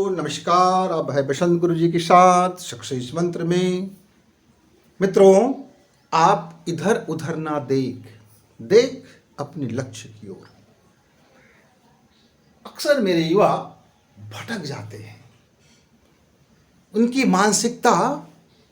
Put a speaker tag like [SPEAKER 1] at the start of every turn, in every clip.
[SPEAKER 1] नमस्कार। अब है बसंत गुरु जी के साथ सक्सेस मंत्र में। मित्रों, आप इधर उधर ना देख अपने लक्ष्य की ओर। अक्सर मेरे युवा भटक जाते हैं, उनकी मानसिकता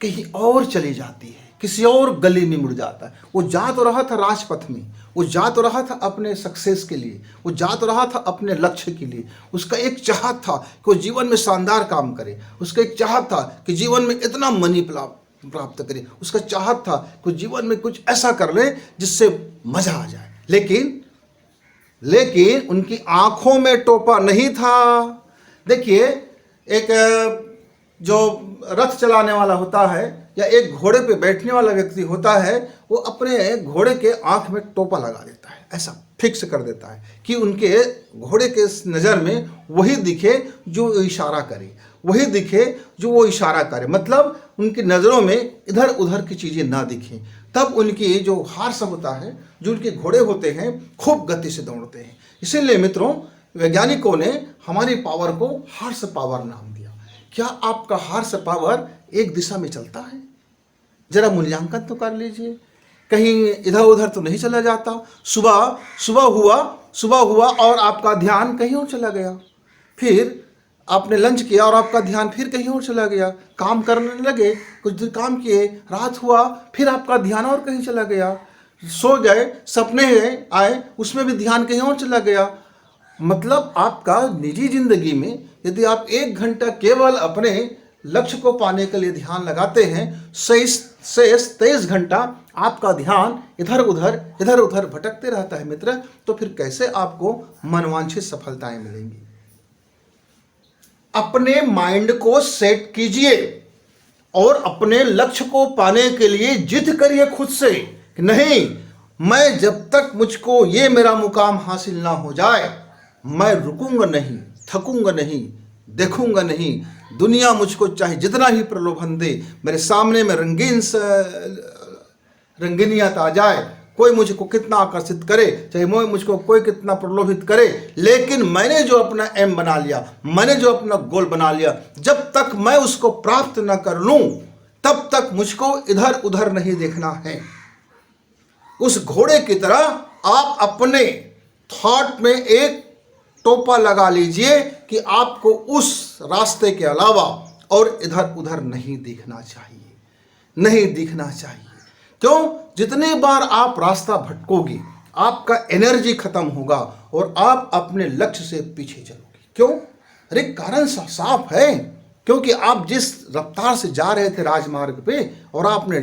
[SPEAKER 1] कहीं और चली जाती है, किसी और गली में मुड़ जाता है। वो जा तो रहा था राजपथ में, वो जा तो रहा था अपने सक्सेस के लिए, वो जा तो रहा था अपने लक्ष्य के लिए। उसका एक चाहत था कि वो जीवन में शानदार काम करे, उसका एक चाहत था कि जीवन में इतना मनी प्राप्त करे, उसका चाहत था कि जीवन में कुछ ऐसा कर ले जिससे मजा आ जाए। लेकिन उनकी आंखों में टोपा नहीं था। देखिए, एक जो रथ चलाने वाला होता है या एक घोड़े पे बैठने वाला व्यक्ति होता है, वो अपने घोड़े के आंख में टोपा लगा देता है, ऐसा फिक्स कर देता है कि उनके घोड़े के नज़र में वही दिखे जो इशारा करे, वही दिखे जो वो इशारा करे। मतलब उनकी नज़रों में इधर उधर की चीज़ें ना दिखें। तब उनकी जो हार्स होता है, जो उनके घोड़े होते हैं, खूब गति से दौड़ते हैं। इसीलिए मित्रों, वैज्ञानिकों ने हमारी पावर को हार्स पावर नाम दिया। क्या आपका हार्स पावर एक दिशा में चलता है? जरा मूल्यांकन तो कर लीजिए, कहीं इधर उधर तो नहीं चला जाता। सुबह हुआ और आपका ध्यान कहीं और चला गया, फिर आपने लंच किया और आपका ध्यान फिर कहीं और चला गया। काम करने लगे, कुछ देर काम किए, रात हुआ, फिर आपका ध्यान और कहीं चला गया। सो गए, सपने आए, उसमें भी ध्यान कहीं और चला गया। मतलब आपका निजी जिंदगी में यदि आप 1 घंटा केवल अपने लक्ष्य को पाने के लिए ध्यान लगाते हैं, शेष 23 घंटा आपका ध्यान इधर उधर भटकते रहता है मित्र, तो फिर कैसे आपको मनवांछित सफलताएं मिलेंगी? अपने माइंड को सेट कीजिए और अपने लक्ष्य को पाने के लिए जिद करिए खुद से कि नहीं, मैं जब तक मुझको ये मेरा मुकाम हासिल ना हो जाए, मैं रुकूंगा नहीं, थकूंगा नहीं, देखूंगा नहीं। दुनिया मुझको चाहे जितना ही प्रलोभन दे, मेरे सामने में रंगीनियत आ जाए, कोई मुझको कितना आकर्षित करे, चाहे मुझको कोई कितना प्रलोभित करे, लेकिन मैंने जो अपना एम बना लिया, मैंने जो अपना गोल बना लिया, जब तक मैं उसको प्राप्त न कर लूं, तब तक मुझको इधर उधर नहीं देखना है। उस घोड़े की तरह आप अपने थॉट में एक टोपा लगा लीजिए कि आपको उस रास्ते के अलावा और इधर उधर नहीं दिखना चाहिए। क्यों? जितने बार आप रास्ता भटकोगे, आपका एनर्जी खत्म होगा और आप अपने लक्ष्य से पीछे चलोगे। क्यों? अरे कारण साफ है, क्योंकि आप जिस रफ्तार से जा रहे थे राजमार्ग पे और आपने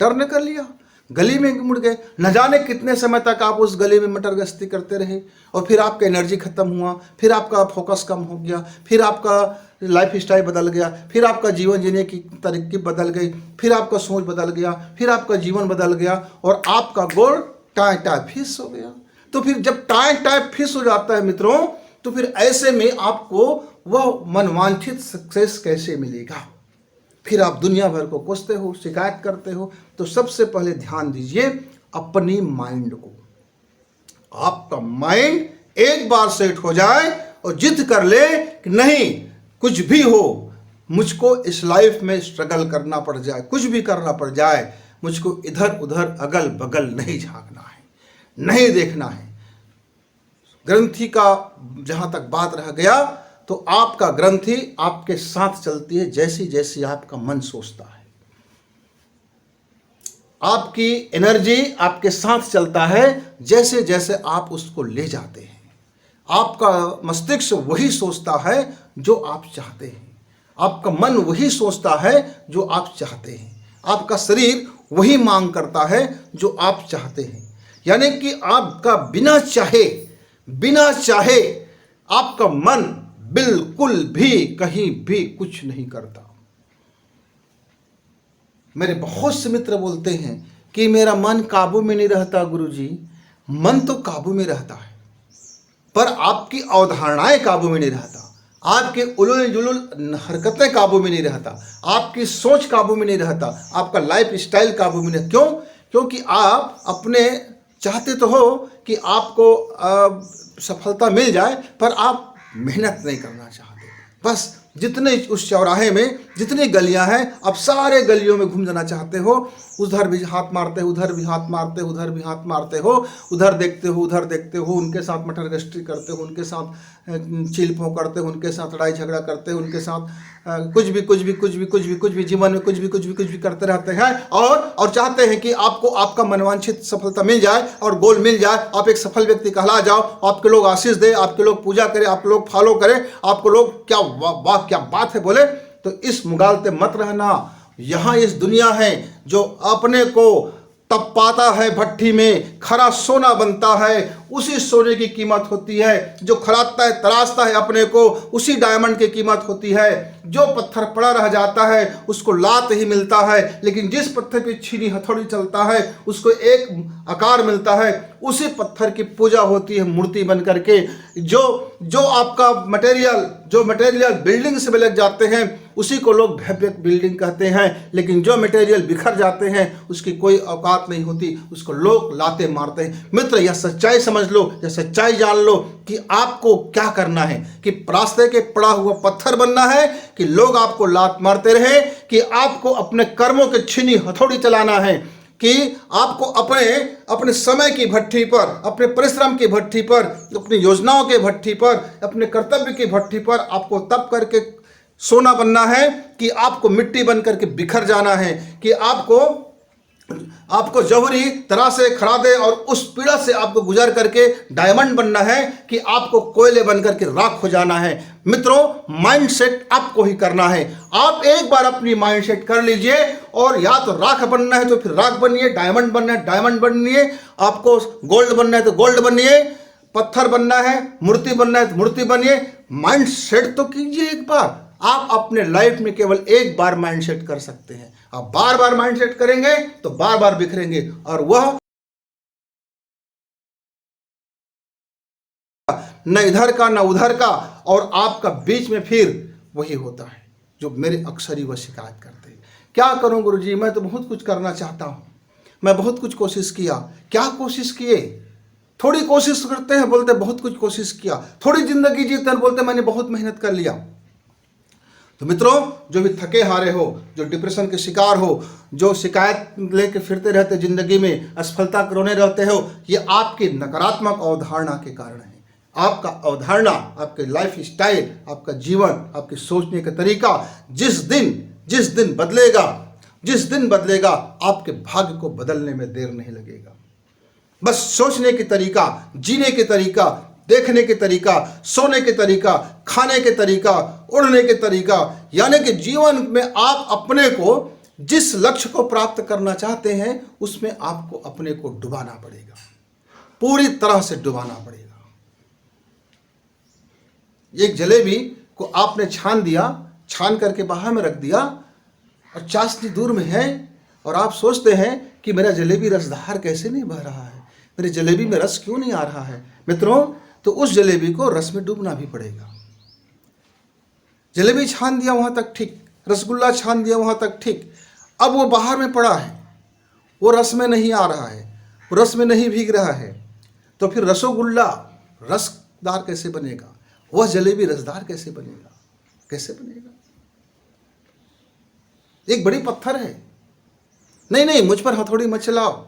[SPEAKER 1] टर्न कर लिया, गली में मुड़ गए। न जाने कितने समय तक आप उस गली में मटर गश्ती करते रहे और फिर आपका एनर्जी खत्म हुआ, फिर आपका फोकस कम हो गया, फिर आपका लाइफ स्टाइल बदल गया, फिर आपका जीवन जीने की तरीके बदल गई, फिर आपका सोच बदल गया, फिर आपका जीवन बदल गया और आपका गोल टाई फिस हो गया। तो फिर जब टाई फिस हो जाता है मित्रों, तो फिर ऐसे में आपको वह मनवांछित सक्सेस कैसे मिलेगा? फिर आप दुनिया भर को कोसते हो, शिकायत करते हो। तो सबसे पहले ध्यान दीजिए अपनी माइंड को। आपका माइंड एक बार सेट हो जाए और जिद कर ले कि नहीं, कुछ भी हो, मुझको इस लाइफ में स्ट्रगल करना पड़ जाए, कुछ भी करना पड़ जाए, मुझको इधर उधर अगल बगल नहीं झांकना है, नहीं देखना है। ग्रंथि का जहां तक बात रह गया, तो आपका ग्रंथि आपके साथ चलती है जैसी जैसी आपका मन सोचता है। आपकी एनर्जी आपके साथ चलता है जैसे जैसे आप उसको ले जाते हैं। आपका मस्तिष्क वही सोचता है जो आप चाहते हैं, आपका मन वही सोचता है जो आप चाहते हैं, आपका शरीर वही मांग करता है जो आप चाहते हैं। यानी कि आपका बिना चाहे आपका मन बिल्कुल भी कहीं भी कुछ नहीं करता। मेरे बहुत से मित्र बोलते हैं कि मेरा मन काबू में नहीं रहता गुरुजी। मन तो काबू में रहता है, पर आपकी अवधारणाएं काबू में नहीं रहता, आपके उलूल जुलूल हरकतें काबू में नहीं रहता, आपकी सोच काबू में नहीं रहता, आपका लाइफ स्टाइल काबू में नहीं। क्यों? क्योंकि आप अपने चाहते तो हो कि आपको सफलता मिल जाए, पर आप मेहनत नहीं करना चाहते। बस जितने उस चौराहे में जितनी गलियां हैं, आप सारे गलियों में घूम जाना चाहते हो, उधर भी हाथ मारते हो, उधर भी हाथ मारते हो, उधर भी हाथ मारते हो, उधर देखते हो, उधर देखते हो, उनके साथ मटर गश्ती करते हो, उनके साथ चिलपों करते हो, उनके साथ लड़ाई झगड़ा करते हो, उनके साथ कुछ भी जीवन में कुछ भी करते रहते हैं, और चाहते हैं कि आपको आपका मनवांछित सफलता मिल जाए और गोल मिल जाए, आप एक सफल व्यक्ति कहला जाओ, आपके लोग आशीष दे, आपके लोग पूजा करें, आप लोग फॉलो करें, आपको लोग क्या वाह क्या बात है बोले। तो इस मुगालते मत रहना। यहां इस दुनिया है जो अपने को तब पाता है भट्ठी में, खरा सोना बनता है, उसी सोने की कीमत होती है। जो खरादता है, तराशता है अपने को, उसी डायमंड की कीमत होती है। जो पत्थर पड़ा रह जाता है उसको लात ही मिलता है, लेकिन जिस पत्थर पे छीनी हथौड़ी चलता है उसको एक आकार मिलता है। उसी पत्थर की पूजा होती है मूर्ति बन करके। जो आपका मटेरियल बिल्डिंग से लग जाते हैं उसी को लोग भव्य बिल्डिंग कहते हैं, लेकिन जो मटेरियल बिखर जाते हैं उसकी कोई औकात नहीं होती, उसको लोग लाते मारते हैं। मित्र, यह सच्चाई समझ लो, यह सच्चाई जान लो कि आपको क्या करना है, कि रास्ते के पड़ा हुआ पत्थर बनना है, कि लोग आपको लात मारते रहे, कि आपको अपने कर्मों के छीनी हथौड़ी चलाना है, कि आपको अपने समय की भट्ठी पर, अपने परिश्रम की भट्ठी पर, अपनी योजनाओं के भट्ठी पर, अपने कर्तव्य की भट्ठी पर आपको तप करके सोना बनना है, कि आपको मिट्टी बन करके बिखर जाना है, कि आपको जौहरी तरह से खरादे और उस पीड़ा से आपको गुजर करके डायमंड बनना है, कि आपको कोयले बन करके राख हो जाना है। मित्रों, माइंडसेट आपको ही करना है। आप एक बार अपनी माइंडसेट कर लीजिए, और या तो राख बनना है तो फिर राख बनिए, डायमंड बनना है डायमंड बनिए, आपको गोल्ड बनना है तो गोल्ड बनिए, पत्थर बनना है, मूर्ति बनना है तो मूर्ति बनिए। माइंडसेट तो कीजिए एक बार। आप अपने लाइफ में केवल एक बार माइंडसेट कर सकते हैं। आप बार बार माइंडसेट करेंगे तो बार बार बिखरेंगे, और वह न इधर का न उधर का, और आपका बीच में फिर वही होता है जो मेरे अक्सर ही वह शिकायत करते हैं। क्या करूं गुरुजी, मैं तो बहुत कुछ करना चाहता हूं, मैं बहुत कुछ कोशिश किया। क्या कोशिश किए? थोड़ी कोशिश करते हैं बोलते बहुत कुछ कोशिश किया, थोड़ी जिंदगी जीते हैं बोलते मैंने बहुत मेहनत कर लिया। तो मित्रों, जो भी थके हारे हो, जो डिप्रेशन के शिकार हो, जो शिकायत लेके फिरते रहते जिंदगी में, असफलता रोने रहते हो, ये आपकी नकारात्मक अवधारणा के कारण है। आपका अवधारणा, आपके लाइफ स्टाइल, आपका जीवन, आपके सोचने का तरीका जिस दिन बदलेगा आपके भाग्य को बदलने में देर नहीं लगेगा। बस सोचने की तरीका, जीने की तरीका, देखने के तरीका, सोने के तरीका, खाने के तरीका, उड़ने के तरीका, यानी कि जीवन में आप अपने को जिस लक्ष्य को प्राप्त करना चाहते हैं उसमें आपको अपने को डुबाना पड़ेगा, पूरी तरह से डुबाना पड़ेगा। एक जलेबी को आपने छान करके बाहर में रख दिया, और चाशनी दूर में है, और आप सोचते हैं कि मेरा जलेबी रसधार कैसे नहीं बह रहा है, मेरे जलेबी में रस क्यों नहीं आ रहा है। मित्रों, तो उस जलेबी को रस में डूबना भी पड़ेगा। जलेबी छान दिया वहां तक ठीक, रसगुल्ला छान दिया वहां तक ठीक, अब वो बाहर में पड़ा है, वो रस में नहीं आ रहा है, वो रस में नहीं भीग रहा है, तो फिर रसोगुल्ला रसदार कैसे बनेगा, वह जलेबी रसदार कैसे बनेगा, कैसे बनेगा। एक बड़ी पत्थर है, नहीं मुझ पर हथौड़ी मत चलाओ,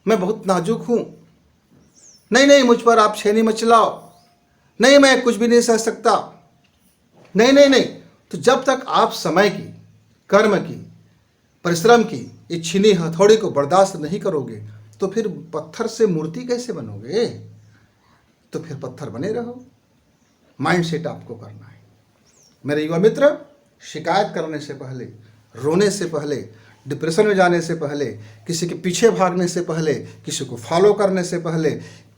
[SPEAKER 1] मैं बहुत नाजुक हूं, नहीं मुझ पर आप छेनी मत चलाओ, नहीं मैं कुछ भी नहीं सह सकता, नहीं। तो जब तक आप समय की, कर्म की, परिश्रम की इस छीनी हथौड़ी को बर्दाश्त नहीं करोगे तो फिर पत्थर से मूर्ति कैसे बनोगे। तो फिर पत्थर बने रहो। माइंडसेट आपको करना है। मेरे युवा मित्र, शिकायत करने से पहले, रोने से पहले, डिप्रेशन में जाने से पहले, किसी के पीछे भागने से पहले, किसी को फॉलो करने से पहले,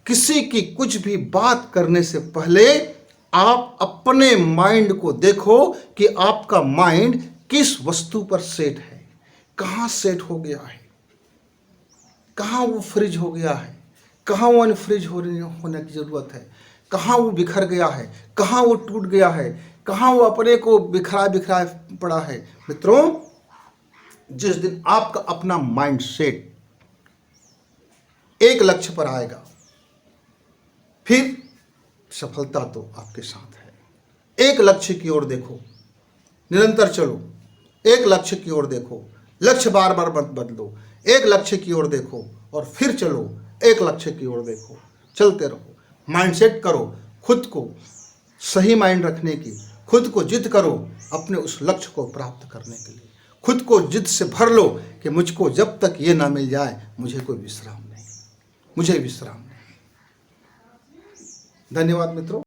[SPEAKER 1] किसी की कुछ भी बात करने से पहले आप अपने माइंड को देखो कि आपका माइंड किस वस्तु पर सेट है, कहाँ सेट हो गया है, कहाँ वो फ्रिज हो गया है, कहाँ वो अनफ्रिज होने की ज़रूरत है, कहाँ वो बिखर गया है, कहाँ वो टूट गया है, कहाँ वो अपने को बिखरा पड़ा है। मित्रों, जिस दिन आपका अपना माइंड सेट एक लक्ष्य पर आएगा, फिर सफलता तो आपके साथ है। एक लक्ष्य की ओर देखो, निरंतर चलो, एक लक्ष्य की ओर देखो, लक्ष्य बार बार मत बदलो, एक लक्ष्य की ओर देखो और फिर चलो, एक लक्ष्य की ओर देखो, चलते रहो। माइंडसेट करो खुद को सही माइंड रखने की, खुद को जिद करो अपने उस लक्ष्य को प्राप्त करने के लिए, खुद को जिद से भर लो कि मुझको जब तक ये ना मिल जाए मुझे कोई विश्राम नहीं, मुझे विश्राम नहीं। धन्यवाद मित्रों।